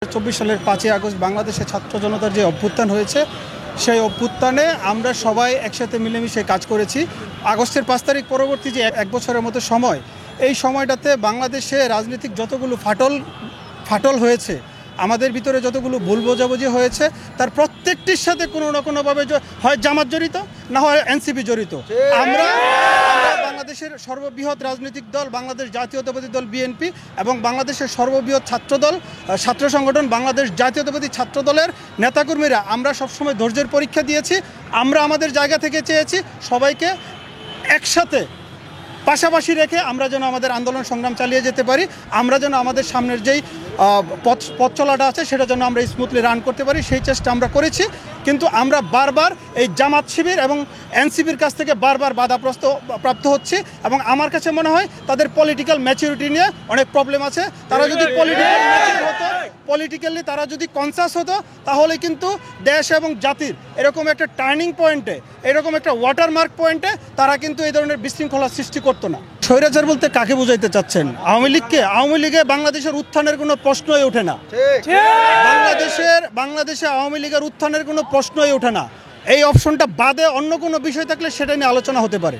২০২৪ সালের ৫ই আগস্ট বাংলাদেশের ছাত্র জনতার যে অভ্যুত্থান হয়েছে, সেই অভ্যুত্থানে আমরা সবাই একসাথে মিলেমিশে কাজ করেছি। আগস্টের ৫ তারিখ পরবর্তী যে এক বছরের মতো সময়, এই সময়টাতে বাংলাদেশে রাজনৈতিক যতগুলো ফাটল হয়েছে, আমাদের ভিতরে যতগুলো ভুল বোঝাবুঝি হয়েছে, তার প্রত্যেকটির সাথে কোনো না কোনোভাবে হয় জামাত জড়িত, না হয় এনসিপি জড়িত। আমরা বাংলাদেশের সর্ববৃহৎ রাজনৈতিক দল বাংলাদেশ জাতীয়তাবাদী দল বিএনপি এবং বাংলাদেশের সর্ববৃহৎ ছাত্র সংগঠন বাংলাদেশ জাতীয়তাবাদী ছাত্র দলের নেতাকর্মীরা আমরা সবসময় ধৈর্যের পরীক্ষা দিয়েছি। আমরা আমাদের জায়গা থেকে চেয়েছি সবাইকে একসাথে পাশাপাশি রেখে আমরা যেন আমাদের আন্দোলন সংগ্রাম চালিয়ে যেতে পারি, আমরা যেন আমাদের সামনের যেই পথ চলাটা আছে সেটা যেন আমরা স্মুথলি রান করতে পারি, সেই চেষ্টা আমরা করেছি। কিন্তু আমরা বারবার এই জামাত শিবির এবং এনসিপির কাছ থেকে বারবার বাধাপ্রাপ্ত হচ্ছি এবং আমার কাছে মনে হয় তাদের পলিটিক্যাল ম্যাচুরিটি নিয়ে অনেক প্রবলেম আছে। তারা যদি পলিটিক্যালি তারা যদি কনসাস হতো, তাহলে কিন্তু দেশ এবং জাতির এরকম একটা টার্নিং পয়েন্টে, এরকম একটা ওয়াটারমার্ক পয়েন্টে তারা কিন্তু এই ধরনের বিশৃঙ্খলা সৃষ্টি করতো না। স্বৈরাচার বলতে কাকে বোঝাইতে চাচ্ছেন? আওয়ামী লীগকে? আওয়ামী লীগে বাংলাদেশের উত্থানের কোনো প্রশ্নই ওঠে না। বাংলাদেশে আওয়ামী লীগের উত্থানের কোনো প্রশ্নই ওঠে না। এই অপশনটা বাদে অন্য কোনো বিষয় থাকলে সেটা নিয়ে আলোচনা হতে পারে।